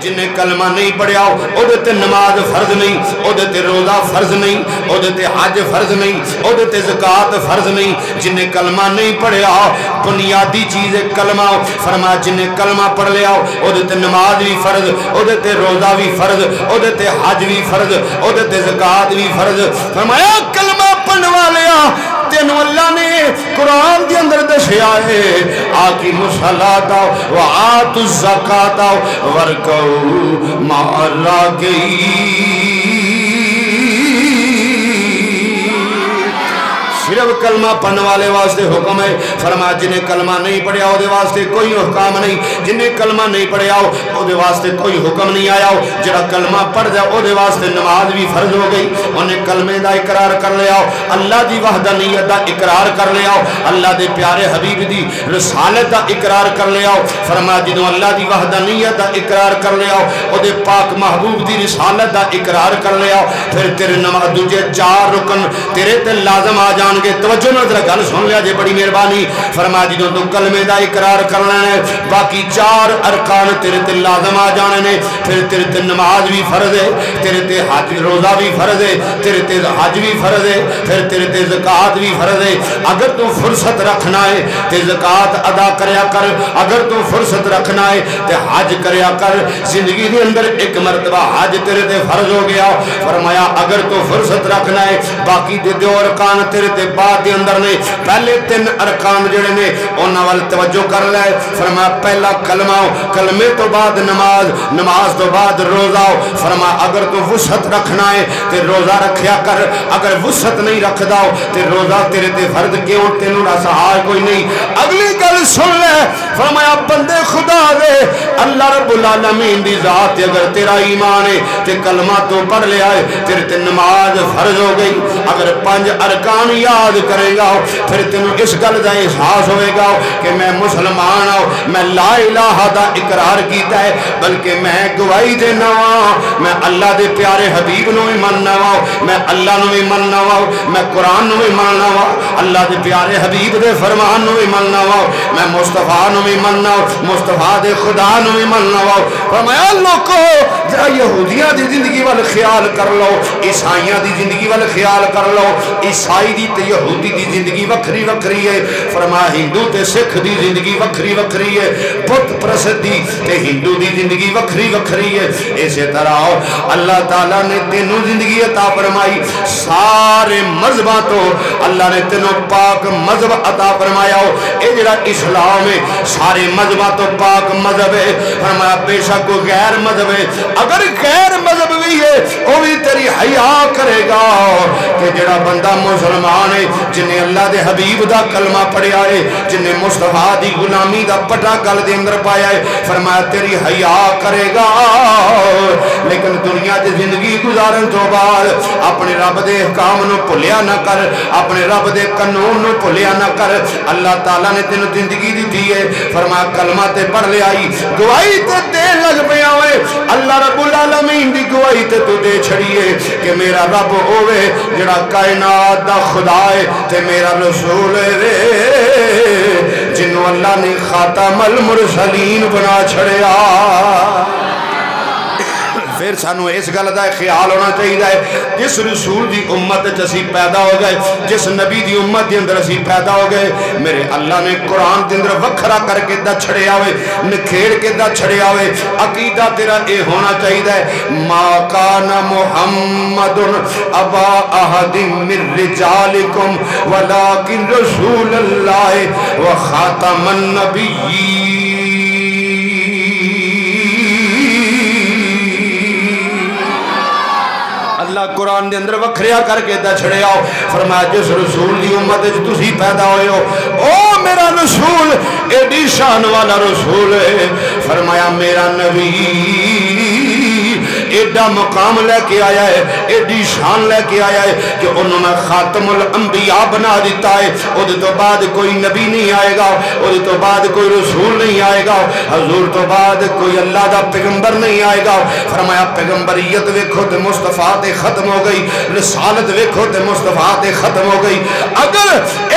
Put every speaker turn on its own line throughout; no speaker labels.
جنہیں کلمہ نہیں پڑھیا او دے تے نماز فرض نہیں، او دے تے روزہ فرض نہیں، او دے تے حج فرض نہیں، او دے تے زکات فرض نہیں۔ جنہیں کلمہ نہیں پڑھیا بنیادی چیز ہے کلمہ، فرمایا جنہیں کلمہ پڑھ لیا او دے تے نماز بھی فرض، او دے تے روزہ بھی فرض، او دے تے حج بھی فرض، او دے تے زکات بھی فرض۔ فرمایا کلمہ پڑھنے والیا تینو اللہ نے قرآن کے اندر دسیا ہے آقیموا الصلاۃ وآتوا الزکاۃ وارکعوا مع الراکعین۔ صرف کلمہ پڑھنے والے واسطے حکم ہے، فرمایا جنہیں کلمہ نہیں پڑھیا او دے واسطے کوئی حکم نہیں، جنہیں کلمہ نہیں پڑھیا او دے واسطے کوئی حکم نہیں آیا۔ جڑا کلمہ پڑھ جائے او دے واسطے نماز بھی فرض ہو گئی، انہیں کلمے دا اقرار کر لیا، اللہ دی وحدانیت دا اقرار کر لیا، اللہ دے پیارے حبیب دی رسالت دا اقرار کر لیا۔ فرمایا جدوں اللہ دی وحدانیت دا اقرار کر لیا، او دے پاک محبوب دی رسالت دا اقرار کر لیا، پھر تیرے نماز دوجے 4 رکن تیرے تے لازم آ جان گے۔ توجہ نہ ذرا گل سن لیا جے، بڑی مہربانی۔ فرمایا جدوں تو کلمے دا اقرار کرنا ہے باقی 4 ارکان تیرے تے لازم آ جانے نے، پھر تیرے تے نماز بھی فرض ہے، تیرے تے حج روزہ بھی فرض ہے، تیرے تے حج بھی فرض ہے، پھر تیرے تے زکات بھی فرض ہے۔ اگر تو فرصت رکھنا ہے تے زکات ادا کریا کر، اگر تو فرصت رکھنا ہے تے حج کریا کر، زندگی دے اندر ایک مرتبہ حج تیرے تے فرض ہو گیا۔ فرمایا اگر تو فرصت رکھنا ہے باقی دے 2 ارکان تیرے تے بعد دے اندر نے، پہلے 3 ارکان جڑے نے انہاں وال توجہ کر لے۔ فرمایا پہلا کلمہ، کلمے تو بعد نماز، نماز تو بعد روزہ۔ فرمایا اگر تو وسعت رکھنا ہے تے روزہ رکھیا کر، اگر وسعت نہیں رکھدا تے روزہ تیرے تے فرض کیوں، تینوں دا سہار کوئی نہیں۔ اگلی گل سن لے، فرمایا بندے خدا دے اللہ رب العالمین دی ذات اگر تیرا ایمان ہے تے کلمہ تو پڑھ لیا ہے، تیرے تے نماز فرض ہو گئی۔ اگر 5 ارکان یاد کرے گا پھر تینوں اس گل دا احساس ہوئے گا کہ میں مسلمان ہوں، میں لا الہ دا اقرار کیتا ہے، بلکہ میں گواہی دینا ہوں میں اللہ دے پیارے حبیب نو بھی مننا ہوں، میں اللہ نو بھی مننا ہوں، میں قرآن نو بھی مننا ہوں، اللہ دے پیارے حبیب دے فرمان نو بھی مننا ہوں، میں مصطفیٰ نو بھی مننا ہوں، مصطفیٰ دے خدا نو بھی مننا ہوں۔ فرمایا لوکو ذرا یہودیاں دی زندگی وال خیال کر لو، عیسائیاں دی زندگی وال خیال کر لو، عیسائی دی تے یہودی دی زندگی وکھری وکھری ہے۔ فرمایا ہندو تے سکھ دی زندگی وکھری وکھری ہے، بت پرست دی تے ہندو دی زندگی وکھری وکھری ہے۔ اسی طرح اللہ تعالیٰ نے تینوں زندگی عطا فرمائی، سارے مذہباں تو اللہ نے تینوں پاک مذہب عطا فرمایا ہو۔ اے جڑا اسلام ہے سارے مذہباں تو پاک مذہب ہے۔ فرمایا بے شک کوئی غیر مذہب ہے، اگر غیر مذہب بھی ہے وہ بھی تیری حیا کرے گا کہ جڑا بندہ مسلمان ہے جنہیں اللہ دے حبیب دا کلمہ پڑھیا ہے، جنہیں مصطفیٰ دی غلامی دا پٹا گل دے اندر پایا ہے، فرمایا تیری حیا کرے گا۔ لیکن دنیا دی زندگی گزارن تو بعد اپنے رب دے احکام نو بھولیا نہ کر، اپنے رب دے قانون نو بھولیا نہ کر۔ اللہ تعالیٰ نے تینوں زندگی دی ہے، فرمایا کلمہ تے پڑھ لے آئی، گواہی تے دے لگ پیا ہوئے، اللہ رب العالمین دی گواہی تے تو دے چھڑیے کہ میرا رب ہوئے جڑا کائنات دا خدا ہے تے میرا رسول ہے جنہوں اللہ نے خاتم المرسلین بنا چھڑیا۔ پھر سانو اس گل دا خیال ہونا چاہیے جس رسول دی امت اسی پیدا ہو گئے، جس نبی دی امت دے اندر اسی پیدا ہو گئے، میرے اللہ نے قرآن دے اندر وکھرا کر کے دا چھڑیا ہوئے، نکھیڑ کے دا چھڑیا ہوئے۔ عقیدہ تیرا اے ہونا چاہیے ما کان محمد ابا احد من رجالکم ولکن رسول اللہ و خاتم النبیین۔ اللہ قرآن دے اندر وکھریا کر کے دا چھڑے آؤ، فرمایا جس رسول دی امت جو تسی پیدا ہوئے ہو او میرا رسول ایڈی شان والا رسول ہے، فرمایا میرا نبی ایڈا مقام لے کے آیا ہے، ایڈی شان لے کے آیا ہے کہ انہوں نے خاتم الانبیاء بنا دیتا ہے۔ او دے تو بعد کوئی نبی نہیں آئے گا، او دے تو بعد کوئی رسول نہیں آئے گا، حضور تو بعد کوئی اللہ دا پیغمبر نہیں آئے گا۔ فرمایا پیغمبریت ویکھو تے مصطفیٰ تے ختم ہو گئی، رسالت ویکھو تے مصطفیٰ تے ختم ہو گئی۔ اگر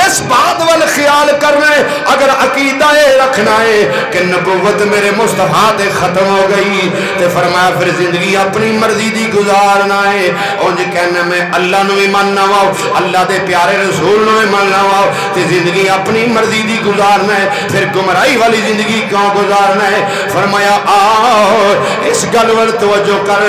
اس بات وال خیال کرنا ہے، اگر عقیدہ رکھنا ہے کہ نبوت میرے مصطفیٰ تے ختم ہو گئی تے فرمایا پھر زندگی اپنی مرضی دی گزارنا ہے انج کہنا میں اللہ نو بھی ماننا وا اللہ دے پیارے رسول نو بھی ماننا وا تے زندگی اپنی مرضی دی گزارنا ہے پھر گمراہی والی زندگی کیوں گزارنا ہے فرمایا اس گل ول توجہ کر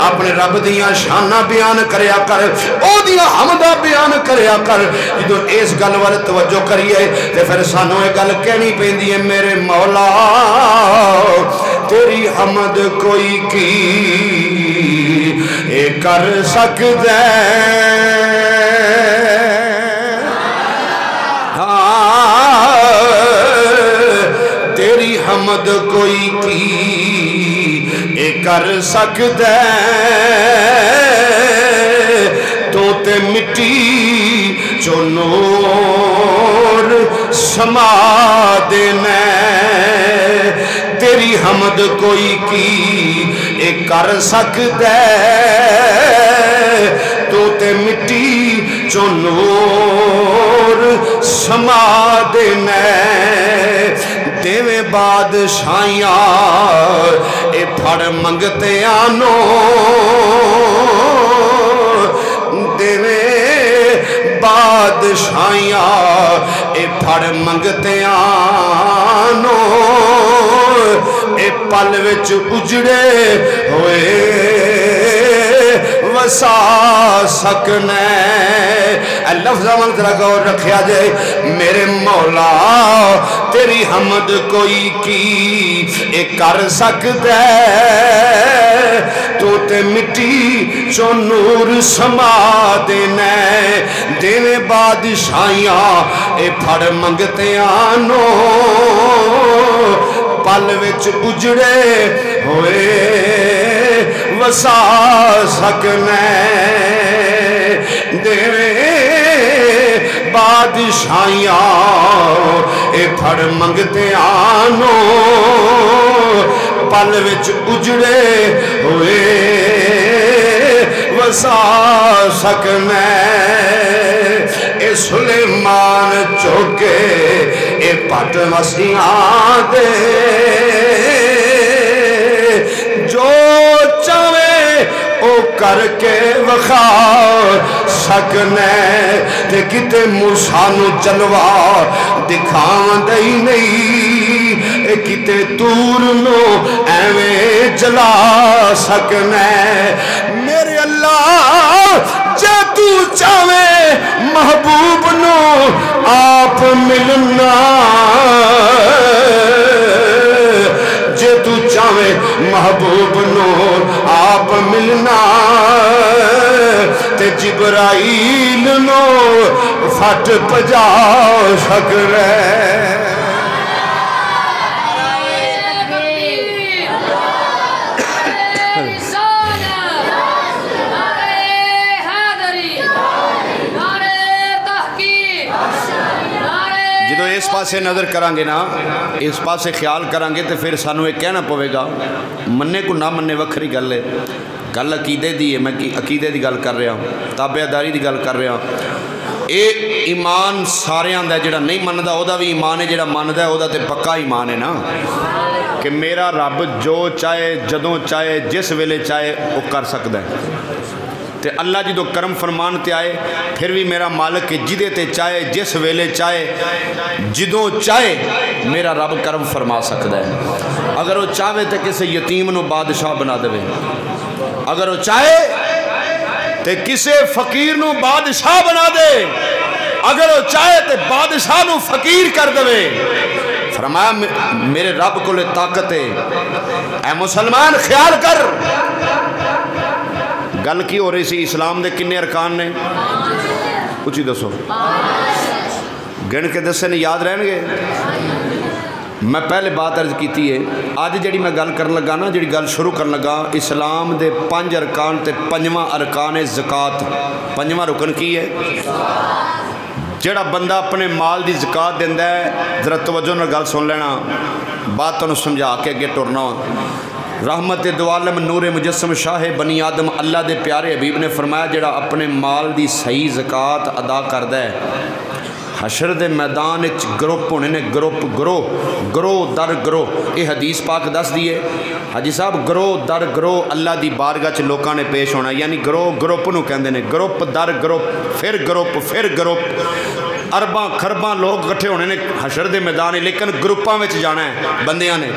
اپنے رب دیاں شاناں بیان کریا کر او دیاں حمداں بیان کریا کر جدوں اس گل ول توجہ کریے تے پھر سانوں یہ گل کہنی پیندی ہے میرے مولا تیری حمد کوئی کی اے کر سکدا تیری حمد کوئی کی اے کر سکدا تو تے مٹی چو نور سما دینا تیری حمد کوئی کی اے کر سکدا تو تے مٹی چو نور سما دینا دیویں بادشاہیاں اے پھڑ منگتے آنو دیویں بادشاہیاں اے پھڑ منگتے آنو اے پل وچ اجڑے ہوئے وسا سکنے لفظ من ذرا غور رکھیا جائے میرے مولا تیری حمد کوئی کی اے کر سکدا تو تے مٹی چو نور سما دینا دیویں بادشاہیاں اے پھڑ منگتے آنو پل وچ اجڑے ہوئے وسا سکنے دیویں بادشاہیاں اے پھڑ منگتے آنو پل وچ اجڑے ہوئے وسا سکنے اے سلیمان چوکے اے پٹ مسیحاں دے جو چاہے او کر کے وخا سکنے تے کتے موسیٰ نو جلوہ دکھاون دے نہیں اے کتے تور نو ایویں جلا سکنے میرے اللہ جے تو چاہے محبوب نو آپ ملنا جے تو چاہے محبوب نور آپ ملنا تے جبرائیل نو فٹ پجا سکرے اس پاسے نظر کرانگے نا اس پاسے خیال کرانگے تو پھر سانو ایک کہنا پوے گا مننے کو نہ مننے وکھری گل ہے گل عقیدے دی ہے میں عقیدے دی گل کر رہا ہوں تابعداری دی گل کر رہا ہوں اے ایمان سارے آندہ جڑا نہیں مندہ او دا بھی ایمان ہے جڑا مندہ ہے او دا تے پکا ایمان ہے نا کہ میرا رب جو چاہے جدوں چاہے جس ویلے چاہے وہ کر سکتا ہے تے اللہ جدو کرم فرمان تے آئے پھر بھی میرا مالک جدے تے چاہے جس ویلے چاہے جدوں چاہے میرا رب کرم فرما سکتا ہے اگر وہ چاہے تے کسے یتیم نو بادشاہ بنا دے اگر وہ چاہے تے کسے فقیر نو بادشاہ بنا دے اگر وہ چاہے تے بادشاہ نو فقیر کر دے فرمایا میرے رب کو لے طاقت ہے اے مسلمان خیال کر گل کی ہو رہی سی اسلام دے کنے ارکان نے کچھ ہی دسو گن کے دسے نے یاد رہن گے میں پہلے بات عرض کیتی ہے آج جڑی میں گل کرن لگا نا جڑی گل شروع کرن لگا اسلام دے 5 ارکان تے 5واں ارکان زکات 5واں رکن کی ہے جڑا بندہ اپنے مال دی زکات دیندا ہے ذرا توجہ نال گل سن لینا بات تانوں سمجھا کے اگے ٹرنا رحمت دو عالم نور مجسم شاہ بنی آدم اللہ دے پیارے حبیب نے فرمایا جڑا اپنے مال دی صحیح زکات ادا کردا ہے حشر دے میدان گروپ ہونے نے، گروہ در گروہ، یہ حدیث پاک دس دیئے حاجی صاحب، گروہ در گروہ اللہ دی بارگاہ چ لوکاں نے پیش ہونا، یعنی گروپ نو کہندے نے، گروپ در گروپ، پھر گروپ، ارباں خرباں لوگ کٹھے ہونے نے حشر دے میدان، لیکن گروپاں وچ جانا ہے بندیاں نے،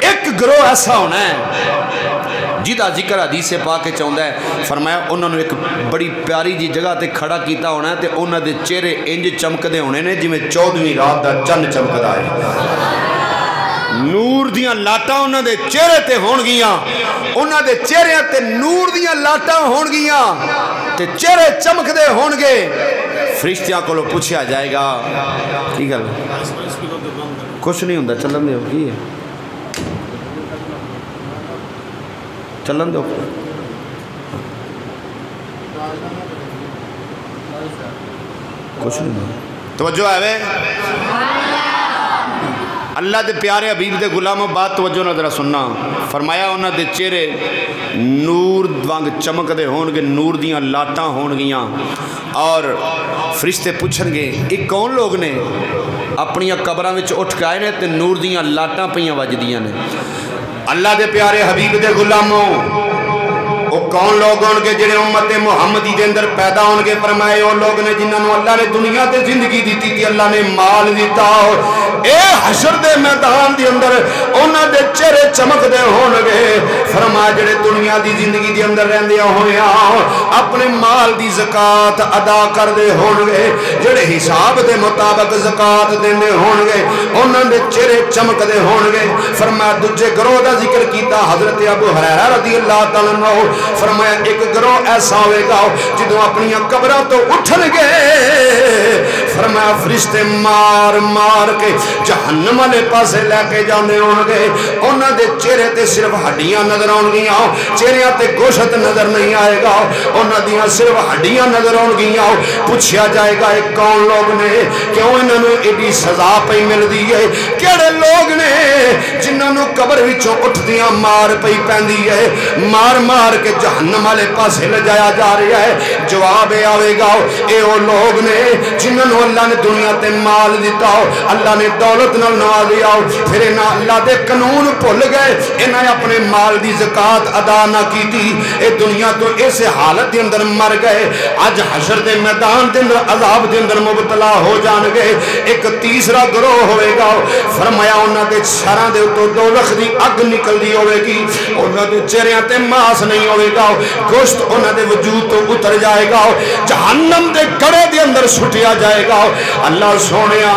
ایک گروہ ایسا ہونا ہے جہدا ذکر حدیث پاک چاہتا ہے، فرمایا انہوں نے ایک بڑی پیاری جی جگہ تے کھڑا کیتا ہونا ہے تے انہوں دے چہرے انج چمکدے ہونے نے جویں 14ویں رات دا چند چمکدا ہے، نور دیاں لاٹاں انہوں دے چہرے تے ہون گیاں، انہوں دے چہرے تے نور دیاں لاٹاں ہون گیاں تے چہرے چمکدے ہون گے، فرشتیاں کو پوچھا جائے گا کی گل کچھ نہیں ہوندا، چلن دے ہو کی ہے چلن دو، کچھ نہیں، توجہ ہے وے اللہ دے پیارے حبیب دے غلاموں، بات توجہ نہ ذرا سننا، فرمایا انہاں دے چہرے نور وانگ چمک دے ہون گے، نور دیاں لاٹاں ہون گیاں، اور فرشتے پوچھن گے یہ کون لوگ نے، اپنی قبراں وچ اٹھ کے آئے نے تے نور دیاں لاٹاں پیاں وجدیاں نے، اللہ دے پیارے حبیب دے غلاموں وہ کون لوگ ہون گے جنہیں امت محمدی دے اندر پیدا ہون گے، فرمائے وہ لوگ نے جنہاں نو اللہ نے دنیا تے زندگی دیتی تھی، اللہ نے مال دیتا، اے حشر دے میدان دے اندر انہاں دے چہرے چمک دے ہون گے، فرمایا جڑے دنیا دی زندگی دے اندر رہندے ہویا اپنے مال دی زکات ادا کر دے ہون گے، جڑے حساب دے مطابق زکات دیندے ہون گے انہاں دے چہرے چمک دے ہون گے، فرمایا دوجے گروہ دا ذکر کیتا حضرت ابو ہریرہ رضی اللہ تعالیٰ عنہ، فرمایا ایک گروہ ایسا ہوئے گا جدوں اپنی قبراں تو اٹھن گے، فرمایا فرشتے مار مار کے جہنم والے پاسے لے کے جاندے ہون گے، انہاں دے چہرے تے صرف ہڈیاں نظر آن گیاں، چہرے تے گوشت نظر نہیں آئے گا، انہاں دیاں صرف ہڈیاں نظر آن گیاں، پوچھا جائے گا ایک کون لوگ نے، کیوں انہاں نو ایڈی سزا پئی ملدی ہے، کیڑے لوگ نے جنہاں نو قبر وچوں اٹھدیاں مار پئی پیندی ہے، مار مار کے جہنم والے پاسے لے جایا جا رہا ہے، جواب آوے گا اے وہ لوگ نے جنہاں نو اللہ نے دنیا تے مال دیتا، اللہ نے دولت نال نوازیا، پھر انہاں اللہ دے قانون بھول گئے، انہاں اپنے مال دی زکات ادا نہ کیتی، اے دنیا تو اس حالت دے اندر مر گئے، اج حشر دے میدان دے اندر عذاب دے اندر مبتلا ہو جان گے۔ ایک تیسرا گروہ ہوئے گا، فرمایا انہاں دے سراں دے اوتوں دوزخ دی اگ نکلدی ہوے گی، انہاں دے چہریاں تے ماس نہیں ہوئے گا، گوشت انہاں دے وجود تو اتر جائے گا، جہنم دے گڑے دے اندر سٹیا جائے گا۔ اللہ سونیا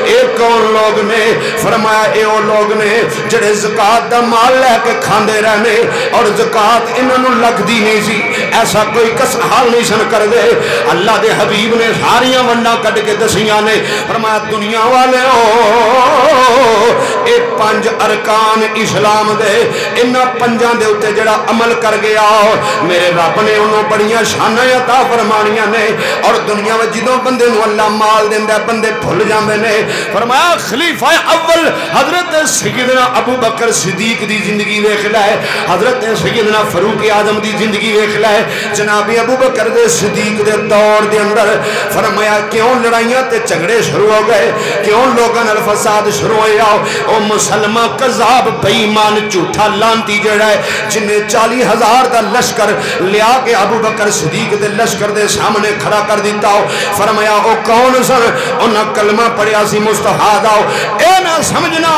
اے کون لوگ نے، فرمایا اے وہ لوگ نے جڑے زکات دا مال لے کے کھاندے رہنے اور زکات انہاں نو لگدی نہیں سی، ایسا کوئی کس حال نہیں سن کر دے، اللہ دے حبیب نے ساریاں ونڈاں کٹ کے دسیاں نے، فرمایا دنیا والے اے 5 ارکان اسلام دے، انہاں 5 دے اوتے جڑا عمل کر گیا میرے رب نے انہوں بڑیاں شاناں عطا فرمانیاں نے، اور دنیا میں جدوں بندے نو اللہ مال دیندا ہے بندے بھول جاندے نے، فرمایا خلیفہ اول حضرت سیدنا ابو بکر صدیق دی زندگی ویکھ لے، حضرت سیدنا فاروق اعظم دی زندگی ویکھ لے، جناب ابو بکر دے صدیق دے دور دے اندر فرمایا کیوں لڑائیاں تے جھگڑے شروع ہو گئے، کیوں لوگاں نال فساد شروع ہویا، او مسلمان قذاب بے ایمان جھوٹا لانتی جڑا ہے جن نے 40,000 دا لشکر لیا کے ابو بکر صدیق دے لشکر دے سامنے کھڑا کر دیتا ہو، فرمایا او کون سن، انہاں کلمہ پڑھیا سی مستحاد آؤ، اے نہ سمجھنا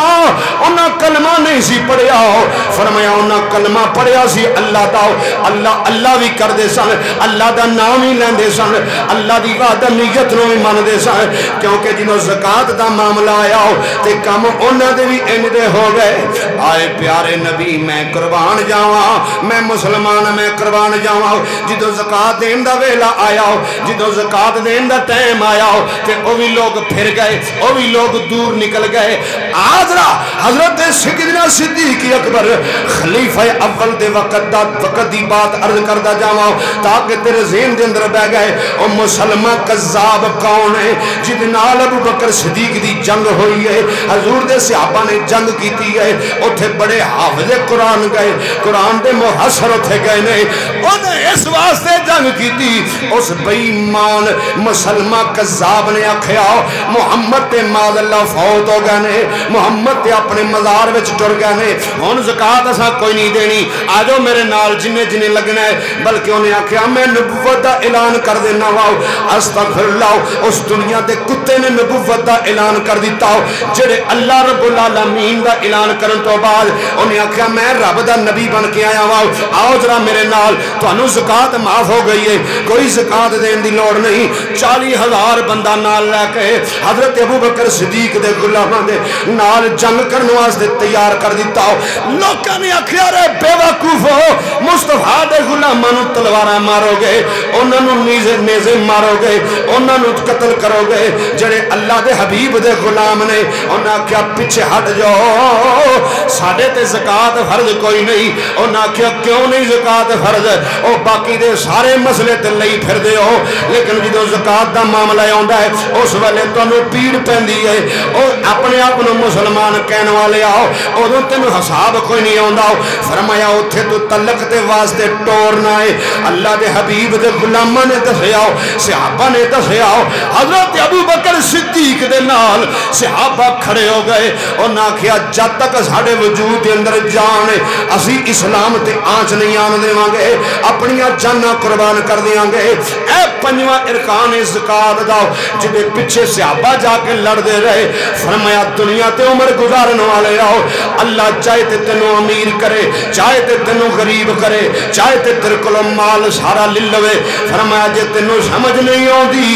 انہاں کلمہ نہیں سی پڑھیا ہو، فرمایا انہاں کلمہ پڑھیا سی اللہ دا، اللہ اللہ بھی کر دے سن، اللہ دا نام ہی لین دے سن، اللہ دی وحدانیت نو بھی من دے سن، کیونکہ جنہوں زکات دا معاملہ آیا ہو تے کم انہاں دے بھی انج دے ہو گئے، آئے پیارے نبی میں قربان جاواں، میں مسلمان میں قربان جاواں، جدو زکات دین دا ویلا آیا ہو، جدو زکات دین دا ٹائم آیا ہو تے او بھی لوگ پھر گئے، او بھی لوگ دور نکل گئے، آدھرا حضرت سیدنا صدیق اکبر خلیفہ اول دے وقت دی بات عرض کردہ جاواں تاکہ تیرے ذہن دے اندر بہ گئے، او مسلمان قذاب کون ہے جد نال ابو بکر صدیق دی جنگ ہوئی ہے، حضور دے صحابہ صحابہ نے جنگ کیتی ہے اتھے بڑے حافظ قرآن گئے قرآن دے محصر اتھے گئے نے انہیں اس واسطے جنگ کیتی اس بیمان مسلمہ قذاب نے آکھیا محمد تے ماذ اللہ فوت ہو گئے نے محمد تے اپنے مزار وچ ٹر گئے نے ہن زکات اساں کوئی نہیں دینی آجو میرے نال جنے جنے لگنا ہے بلکہ انہیں آکھیا میں نبوت دا اعلان کر دینا واؤ استغفر اللہ اس دنیا دے کتے نے نبوت دا اعلان کر دیتا ہو جڑے اللہ رب العالمین دا اعلان کرن تو بعد انہیں آکھیا میں رب دا نبی بن کے آیا واؤ آؤ ذرا میرے نال تانوں زکات معاف ہو گئی ہے کوئی زکات دین دی لوڑ نہیں 40,000 بندہ نال لے کے حضرت ابوبکر صدیق دے غلاماں دے نال جنگ کرنے واسطے تیار کر دیتا ہو لوکاں نے آکھیا رے بے وقوفو مصطفیٰ دے غلاماں نوں تلواراں مارو گے انہاں نوں نیزے مارو گے انہاں نوں قتل کرو گے جڑے اللہ دے حبیب دے غلام نے انہاں کیا پیچھے ہٹ جاؤ ساڈے تے زکات فرض کوئی نہیں انہاں کیا کیوں نہیں زکات فرض او باقی دے سارے مسئلے تے لئی پھر دے ہو لیکن جدوں زکات دا معاملہ آوندا ہے اس ویلے تانوں پیڑ پیندی ہے او اپنے آپ نوں مسلمان کہن والے آؤ اودوں تینوں حساب کوئی نہیں آوندا فرمایا اوتھے تو تلق دے واسطے ٹورنا ہے اللہ دے حبیب دے غلاماں نے دسیا صحابہ نے دسیا حضرت ابوبکر صدیق دے نال صحابہ کھڑے ہو گئے انہاں کہیا جب تک ساڈے وجود دے اندر جان ہے اسی اسلام تے آنچ نہیں آن دیواں گے اپنی جاناں قربان کر دیاں گے اے پنجواں ارکان زکات دا جدے پیچھے صحابہ جا کے لڑ دے رہے فرمایا دنیا تے عمر گزارن والے آؤ اللہ چاہے تے تینوں امیر کرے چاہے تے تینوں غریب کرے چاہے تے تیرے کولوں مال سارا لے لوے فرمایا جے تینوں سمجھ نہیں آندی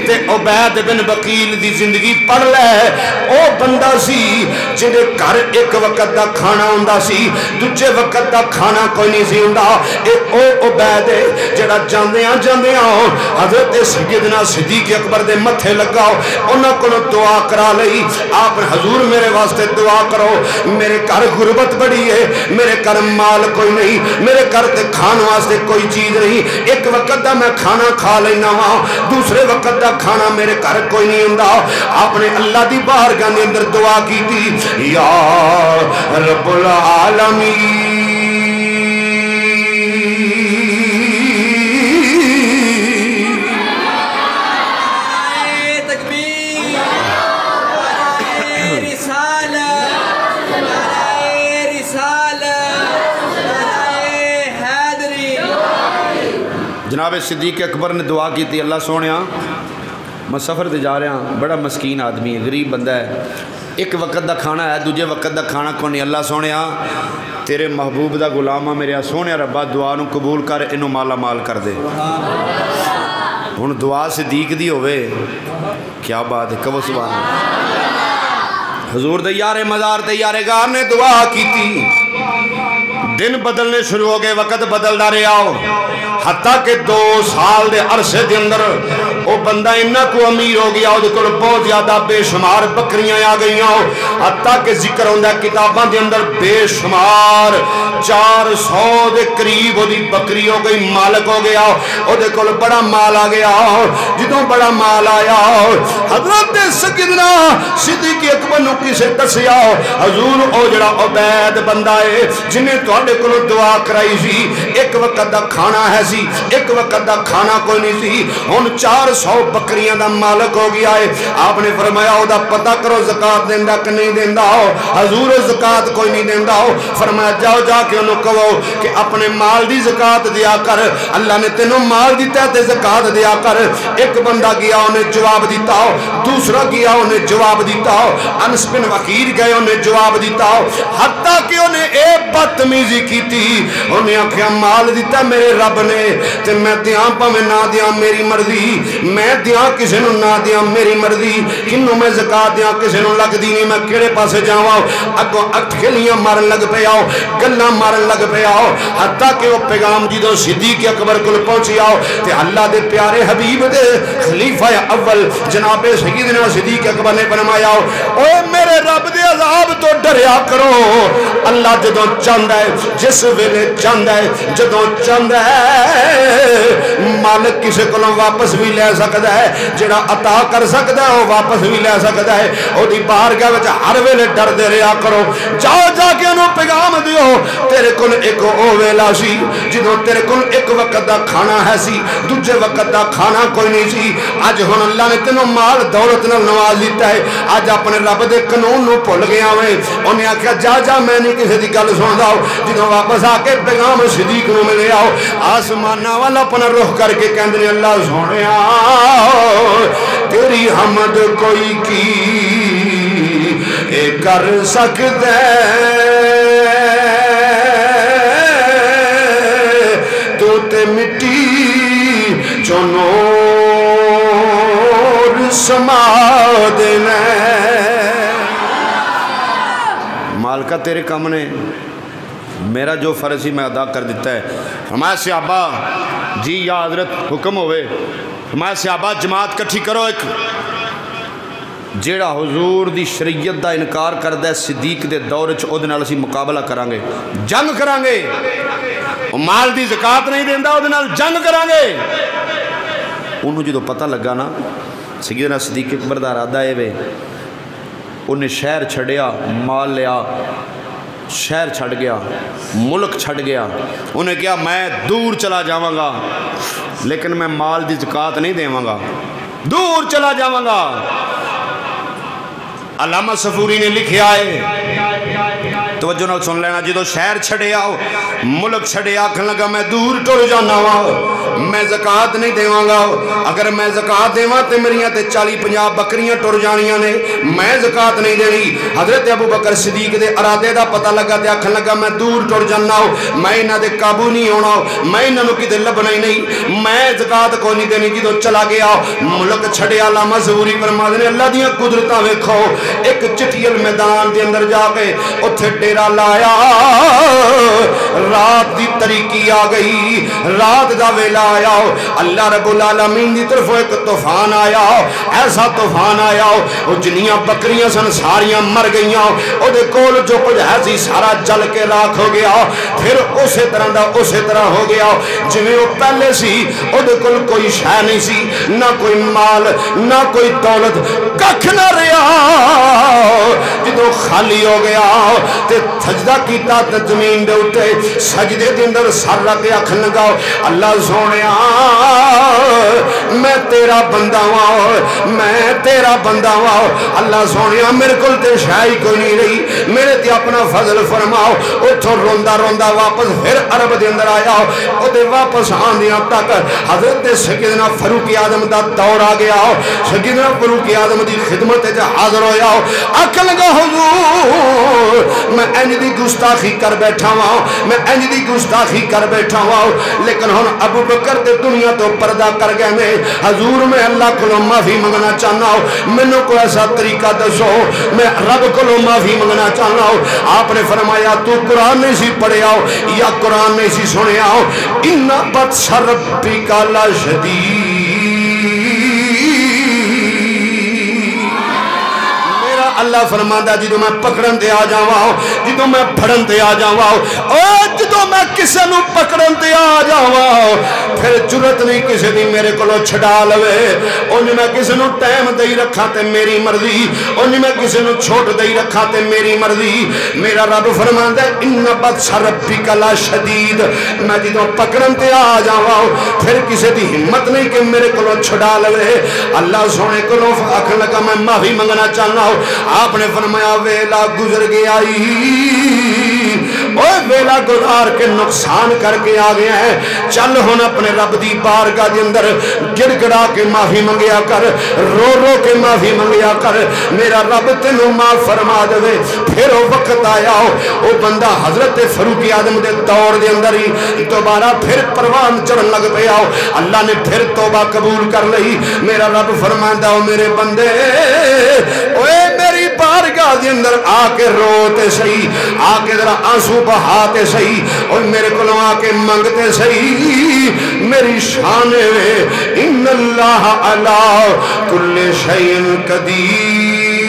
تے عبید بن بکیل دی زندگی پڑھ لے او بندہ سی جنہیں گھر ایک وقت دا کھانا ہوندا سی دوجے وقت دا کھانا کوئی نہیں سی ہوندا اے او عبید جڑا جاندیاں حضرت سیدنا صدیق اکبر دے متھے لگاؤ انہاں کولوں دعا کرا لئی آپ حضور میرے واسطے دعا کرو میرے گھر غربت بڑی ہے میرے گھر مال کوئی نہیں میرے گھر تے کھان واسطے کوئی چیز نہیں ایک وقت دا میں کھانا کھا لینا وا دوسرے وقت دا کھانا میرے گھر کوئی نہیں ہوندا آپ نے اللہ دی بارگاہ دے اندر دعا کی تھی یا رب العالمین جناب صدیق اکبر نے دعا کی تھی اللہ سونیا میں سفر تے جا رہا ہوں بڑا مسکین آدمی ہے غریب بندہ ہے ایک وقت دا کھانا ہے دوجے وقت دا کھانا کو نہیں اللہ سونیا تیرے محبوب دا غلامہ میرے سونے ربا دعا نو قبول کر انہوں مالا مال کر دے ہن دعا صدیق دی ہوئے کیا بات ہے کہو سبحان اللہ حضور دے یار مزار تے یار گار نے دعا کی تھی دن بدلنے شروع ہو گئے وقت بدل دا رہے آؤ حتیٰ کہ 2 سال دے عرصے دے اندر وہ بندہ انہا کو امیر ہو گیا وہ دکھل بہت زیادہ بے شمار بکریاں آ گئی ہوں حتیٰ کہ ذکر ہوندہ کتاباں دے اندر بے شمار 400 دے قریب وہ دی بکری ہو گئی مالک ہو گیا وہ دکھل بڑا مال آ گیا جدوں بڑا مال آیا حضرت سیدنا صدیق اکبر نو کسے دسیا حضور او جڑا عبید بندہ ہے جنہیں تواڈے کولوں دعا کرائی سی ایک وقت دا کھانا ہے سی ایک وقت دا کھانا کوئی نہیں سی ہن 400 بکریاں دا مالک ہو گیا ہے آپ نے فرمایا او دا پتہ کرو زکات دیندا کہ نہیں دیندا ہو حضور زکات کوئی نہیں دیندا ہو فرمایا جاؤ جا کے انہوں کہو کہ اپنے مال دی زکات دیا کر اللہ نے تینوں مال دیتا تے زکات دیا کر ایک بندہ گیا انہیں جواب دیتا ہو دوسرا گیا انہیں جواب دیتا ہو انس بن وقیر گئے انہیں جواب دیتا ہو حتیٰ کہ انہیں ایک بدتمیزی کی تھی انہیں آکھیا مال دیتا میرے رب نے تے میں دیاں پا میں نہ دیاں میری مرضی میں دیاں کسے نو نہ دیاں میری مرضی کنوں میں زکات دیاں کسے نو لگ دی نہیں میں کیڑے پاسے جاواں اگوں اٹھلیاں مارن لگ پہ آؤ گلاں مارن لگ پہ آؤ حتیٰ کہ وہ پیغام جدوں صدیق اکبر کل پہنچی آؤ تے اللہ دے پیارے حبیب دے خلیفہ اول جناب سیدنا صدیق اکبر نے فرمایا اوے میرے رب دے عذاب تو ڈریا کرو اللہ جدوں جدوں چاہندا ہے جس ویلے چاہندا ہے جدوں چاہندا ہے مالک کسے کولوں واپس بھی لے سکدا ہے جڑا عطا کر سکدا ہے وہ واپس بھی لے سکدا ہے او دی بارگاہ وچ ہر ویلے ڈردے رہیا کرو جاؤ جا کے انہوں پیغام دیو تیرے کول ایک او ویلا سی جدوں تیرے کول ایک وقت دا کھانا ہے سی دوجے وقت دا کھانا کوئی نہیں سی اج ہن اللہ نے تینوں مال دولت نال نواز دیتا ہے اج اپنے رب دے قانون نو بھول گیا وے انہیں آکھیا جا جا میں نہیں کسی دی گل سندا جدوں واپس آ کے پیغام صدیق نو ملے آؤ آسماناں والا اپنا رخ کر کے کہندے نے اللہ سونیا تیری حمد کوئی کی اے کر سکدے تو تے مٹی چو نور سما دینا مالکہ تیرے کام نے میرا جو فرض ہی میں ادا کر دیتا ہے ہمارے صحابہ جی یا حضرت حکم ہوئے ہمارے صحابہ جماعت کٹھی کرو ایک جیڑا حضور دی شریعت دا انکار کردہ ہے صدیق دے دور او دے نال اسی مقابلہ کرانگے جنگ کرانگے مال دی زکاة نہیں دیندہ او دے نال جنگ کرانگے انہوں جدو پتہ لگا نا سیدنا صدیق اکبر دا ارادہ ہے وے انہیں شہر چھڑیا مال لیا شہر چھڑ گیا ملک چھڑ گیا انہیں کہا میں دور چلا جاواں گا لیکن میں مال دی زکاة نہیں دیواں گا دور چلا جاواں گا علامہ صفوری نے لکھیا ہے توجہ نہ سن لینا جدو شہر چھڑے آؤ ملک چھڑے آکھن لگا میں دور ٹر جانا وا میں زکاة نہیں دیواں گا اگر میں زکاة دیواں تے میریاں تے 40-50 بکریاں ٹر جانیاں نے میں زکاة نہیں دینی حضرت ابو بکر صدیق دے ارادے دا پتہ لگا تے آکھن لگا میں دور ٹر جانا میں انہاں دے قابو نہیں ہونا میں انہاں نو کدے لبنا ہی نہیں میں زکاة کو نہیں دینی جدو چلا گیا ملک چھڑے علامہ صفوری فرماندے نے اللہ دیاں قدرتاں ویکھو ایک چٹیل میدان دے اندر جا کے اتھے ڈیرا لایا رات دی طریقی آ گئی رات دا ویلا آیا اللہ رب العالمین دی طرف ایک طوفان آیا ایسا طوفان آیا وہ جنیاں بکریاں سن ساریاں مر گئیاں او دے کول جو کچھ ہے سی سارا جل کے راکھ ہو گیا پھر اسی طرح ہو گیا جویں وہ پہلے سی او دے کول کوئی شے نہیں سی نہ کوئی مال نہ کوئی دولت ککھ نہ رہیا جدو خالی ہو گیا تے سجدہ کیتا تے زمین دے اٹھے سجدے دے اندر سر رکھ کے آکھن لگا اللہ سونیا میں تیرا بندہ ہوں میں تیرا بندہ ہوں اللہ سونیا میرے کل تے شاہی کوئی نہیں رہی میرے تے اپنا فضل فرماؤ اتھو روندہ روندہ واپس پھر عرب دے اندر آیا او دے واپس آندیاں تک حضرت سیدنا فاروق اعظم دا دور آ گیا سیدنا فاروق اعظم دی خدمت تے حاضر ہویا آکھن لگا حضور میں انج دی گستاخی کر بیٹھا ہوں میں انج دی گستاخی کر بیٹھا ہوں لیکن ہن ابو بکر تے دنیا تو پردہ کر گئے میں حضور میں اللہ کو معافی منگنا چاہنا ہوں مینوں کوئی ایسا طریقہ دسو میں رب کو معافی منگنا چاہنا ہوں آپ نے فرمایا تو قرآن نہیں سی پڑھیا ہو یا قرآن نہیں سی سنیا ہو ان بطش ربک لشدید اللہ فرماندہ جدو میں پکڑن دے آ جاواں جدو میں پھڑن دے آ جاواں او جدو میں کسے نو پکڑن دے آ جاواں پھر جرت نہیں کسے دی میرے کولو چھڈا لوے اونج میں کسے نو ٹائم دئی رکھا تے میری مرضی اونج میں کسے نو چھوٹ دئی رکھا تے میری مرضی میرا رب فرماندا ہے ان بطش ربک لشدید میں جدو پکڑن تے آ جاواں پھر کسے دی ہمت نہیں کہ میرے کولو چھڈا لوے اللہ سونے کولو آکھن لگا میں معافی منگنا چاہنا ہوں آپ نے فرمایا ویلا گزر گیا اوہ ویلا گزار کے نقصان کر کے آ گیا ہے چل ہن اپنے رب دی بارگاہ دے اندر گڑ گڑا کے معافی منگیا کر رو رو کے معافی منگیا کر میرا رب تینوں معاف فرما دے پھر وہ وقت آیا وہ بندہ حضرت فاروق اعظم دے دور دے اندر ہی دوبارہ پھر پروان چڑھن لگ پیا اللہ نے پھر توبہ قبول کر لئی میرا رب فرماندا او میرے بندے اوے میری بارگاہ دے اندر آ کے روتے صحیح آ کے ذرا آنسو بہاتے صحیح اور میرے کو آ کے منگتے صحیح میری شان میں ان اللہ علی کل شیء قدیر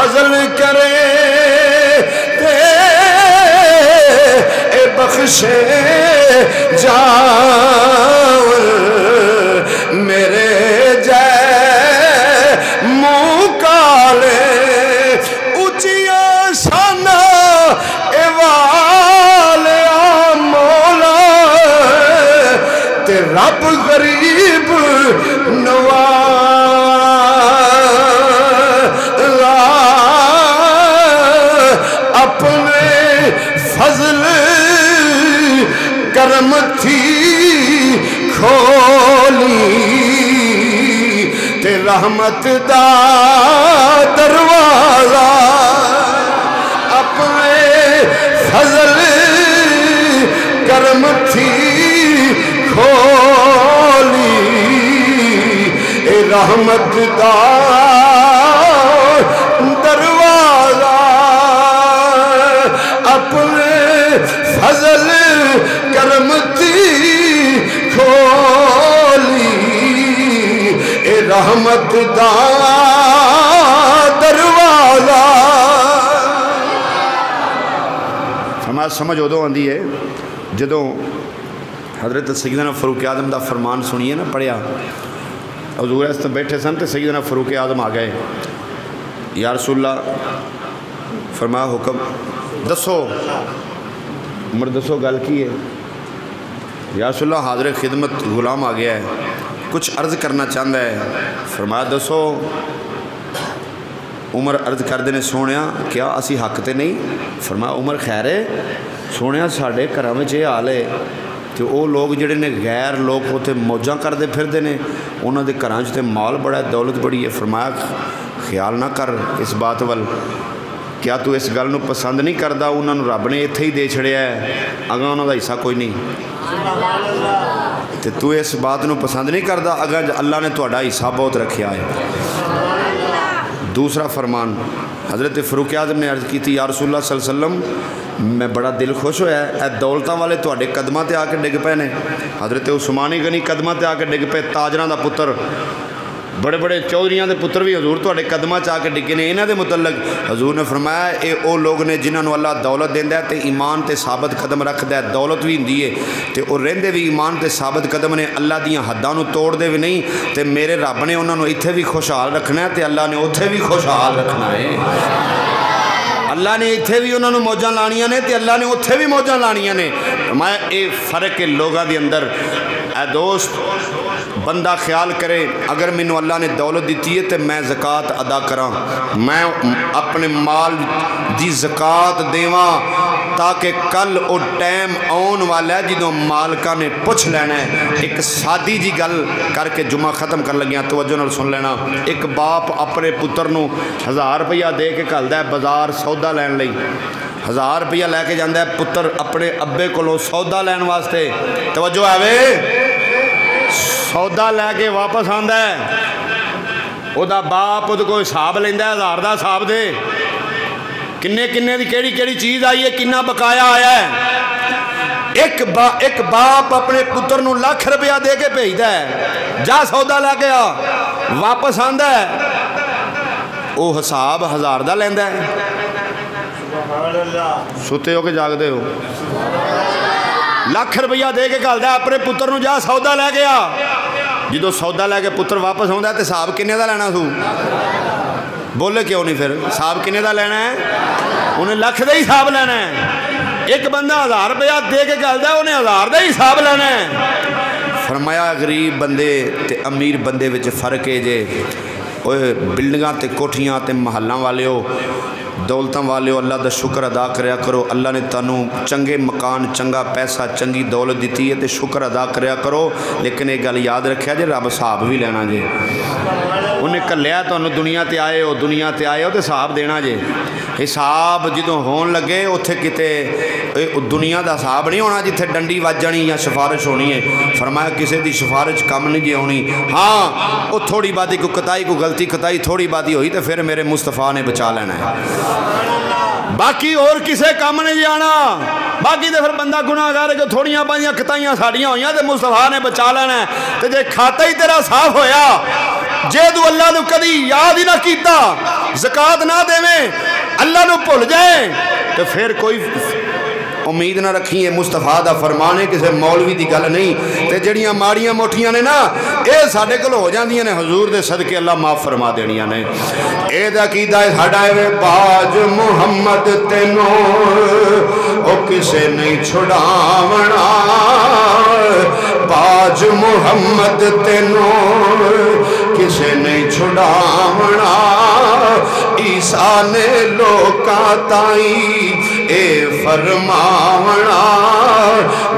فضل کرے تے اے بخشے جاول میرے جے منہ کالے اچیا شانہ اے والیا مولا تے رب غریب نوازا اپنے فضل کرم تھی کھولی تے رحمت دا دروازہ اپنے فضل کرم تھی کھولی اے رحمت دا دروازہ اپنے فضل کرم تھی کھولی اے رحمت دا دروازہ. فرمایا سمجھ ادو آندی ہے جدوں حضرت سیدنا فاروق اعظم دا فرمان سنیے نا پڑھیا حضور اس بیٹھے سن تو سیدنا فاروق اعظم آ گئے. یا رسول اللہ فرمایا حکم دسو عمر دسو گل کی ہے. یا رسول اللہ حاضر خدمت غلام آ گیا ہے کچھ عرض کرنا چاہتا ہے. فرمایا دسو. عمر عرض کر دینے سونیا کیا اسی حق تے نہیں. فرمایا عمر خیر ہے سونیا ساڑھے گھراں وچ یہ حال ہے تو وہ لوگ جڑے نے غیر لوگ ہوتے موجاں کرتے پھردے نے انہوں دے گھراں تے مال بڑا ہے دولت بڑی ہے. فرمایا خیال نہ کر اس بات وال کیا تو اس گل نو پسند نہیں کردا انہوں نے رب نے ایتھے ہی دے چھڑیا ہے اگاں انہوں دا حصہ کوئی نہیں تے تو اس بات نو پسند نہیں کردا اگاں اللہ نے تہاڈا حصہ بہت رکھیا ہے. دوسرا فرمان حضرت فاروق اعظم نے عرض کی تھی یا رسول اللہ صلی اللہ علیہ وسلم میں بڑا دل خوش ہویا ہے اے دولتاں والے تہاڈے قدماں تے آ کے ڈگ پے نے. حضرت عثمان غنی قدماں تے آ کے ڈگ پے تاجراں دا پتر بڑے بڑے چودھریاں دے پتر بھی حضور تہاڈے قدماں چ آ کے ڈگے نے. انہاں دے متعلق حضور نے فرمایا اے او لوگ نے جنہاں نو اللہ دولت دیندا ہے تے ایمان تے ثابت قدم رکھدا ہے دولت بھی ہوندی ہے تے او رہندے بھی ایمان تے ثابت قدم نے اللہ دیاں حداں نو توڑ دے بھی نہیں تے میرے رب نے انہاں نو ایتھے بھی خوشحال رکھنا ہے تے اللہ نے اوتھے بھی خوشحال رکھنا ہے. اللہ نے ایتھے بھی انہوں نے موجاں لانیاں نے تے اللہ نے اوتھے بھی موجاں لانیاں نے. میں اے فرق ہے لوگاں دی اندر. اے دوست بندہ خیال کرے اگر مینوں اللہ نے دولت دیتی ہے تو میں زکوٰۃ ادا کراں میں اپنے مال دی زکوٰۃ دیواں تاکہ کل او ٹائم آن والا ہے جدوں مالکاں نے پوچھ لینا ہے. ایک سادی جی گل کر کے جمعہ ختم کر لگیاں توجہ نال سن لینا. ایک باپ اپنے پتر نو 1000 روپیہ دے کے گھلدا ہے بازار سودا لین لئی 1000 روپیہ لے کے جاندا ہے پتر اپنے ابے کولوں سودا لین واسطے. توجہ آوے سودا لے کے واپس آندا ہے او دا باپ او کوئی حساب لیندا ہے 1000 دا حساب دے کنے کنے دی کیڑی کیڑی چیز آئی ہے کنا بقایا آیا ہے. ایک باپ اپنے پتر نو 1,00,000 روپیہ دے کے بھیجدا ہے جا سودا لے کے آ واپس آندا ہے او حساب 1000 دا لیندا ہے. سوتے ہو کے جاگدے ہو 1,00,000 روپیہ دے کے گھلدا ہے اپنے پتر نو جا سودا لے کے آ جدو سودا لے کے پتر واپس آندا ہے تے حساب کنے دا لینا سو بولے کیوں نہیں پھر حساب کنے دا لینا ہے انہیں 1,00,000 دا ہی حساب لینا ہے. ایک بندہ 1000 روپیہ دے کے گھلدا ہے انہیں 1000 دا ہی حساب لینا ہے. فرمایا غریب بندے تے امیر بندے وچ فرق ہے جے اوے بلڈنگاں تے کوٹھیاں تے محلاں والے ہو دولتاں والے ہو اللہ دا شکر ادا کریا کرو. اللہ نے تانوں چنگے مکان چنگا پیسہ چنگی دولت دیتی ہے تے شکر ادا کریا کرو لیکن ایک گل یاد رکھیا جے رب حساب بھی لینا جے. انہیں کلیا تانوں دنیا تے آئے ہو تے حساب دینا جے. حساب جدوں ہون لگے اتھے کتے دنیا دا حساب نہیں ہونا جتھے ڈنڈی وج جانی یا سفارش ہونی ہے. فرمایا کسے دی سفارش کم نہیں جی ہونی. ہاں وہ تھوڑی باتیں کو کتائی کو غلطی کتائی تھوڑی باتیں ہوئی تو پھر میرے مصطفیٰ نے بچا لینا ہے باقی اور کسے کام نہیں جی آنا. باقی تو پھر بندہ گناہ گار ہے کہ تھوڑیاں بائیاں کتائیاں ساڑیاں ہوئیاں تو مصطفیٰ نے بچا لینا ہے. تو جے کھاتا ہی تیرا صاف ہویا جے تو اللہ نو کدی یاد ہی نہ کیتا زکات نہ دیویں اللہ نو بھول جائے تو پھر کوئی امید نہ رکھی ہے مصطفیٰ دا فرمانے کسے مولوی دی گل نہیں تے جڑیاں ماڑیاں موٹیاں نے نا اے ساڈے کول ہو جاندیاں نے حضور دے صدقے اللہ معاف فرما دینیاں نے اے دا عقیدہ ہے ساڈا اے باج محمد تینوں او کسے نہیں چھڑاونا باج محمد تینوں کسے نہیں چھڑاونا عیسیٰ نے لوکاں تائیں اے فرماونا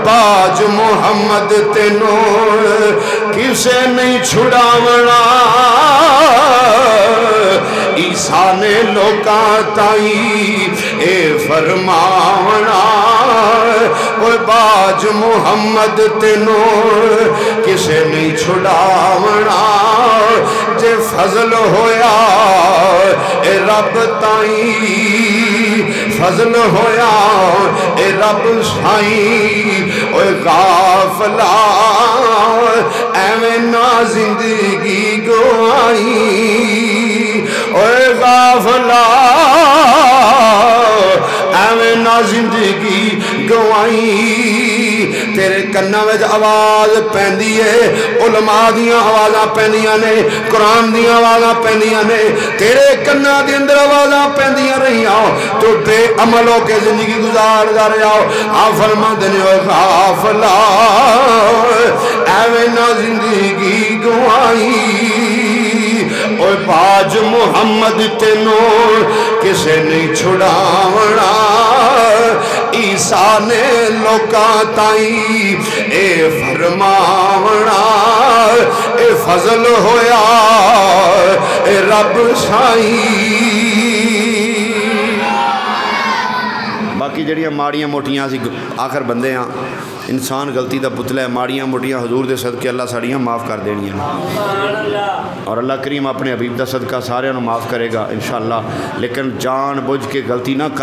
باج محمد تینوں کسے نہیں چھڑاونا عیسیٰ نے لوکاں تائیں اے فرماونا اوہ باج محمد تینوں کسے نہیں چھڑاونا جے فضل ہویا اے رب تائیں فضل ہویا اے رب سائیں اوہ غافلہ ایویں نہ زندگی گوائی اوہ غافلہ ایویں نہ زندگی گوائی تیرے کناں وچ آواز پیندی ہے علماء دیاں آوازاں پیندیاں نے قرآن دیاں آوازاں پیندیاں نے تیرے کناں دے اندر آوازاں پیندیاں رہیاں تو بے عمل ہو کے زندگی گزار دا رہا آ فرماندے نے اوے غافلا ایویں نہ زندگی گوائی اوے باج محمد تینوں کسے نہیں چھڑاونا عیسیٰ نے لوکاں تائیں اے فرماونا اے فضل ہویا اے رب سائیں باقی جڑیاں ماڑیاں موٹیاں سی آخر بندے ہاں انسان غلطی دا پتلا ہے ماڑیاں موٹیاں حضور دے صدقے اللہ ساڑیاں معاف کر دینیاں اور اللہ کریم اپنے حبیب دا صدقہ سارے انہوں معاف کرے گا انشاءاللہ لیکن جان بوجھ کے غلطی نہ کر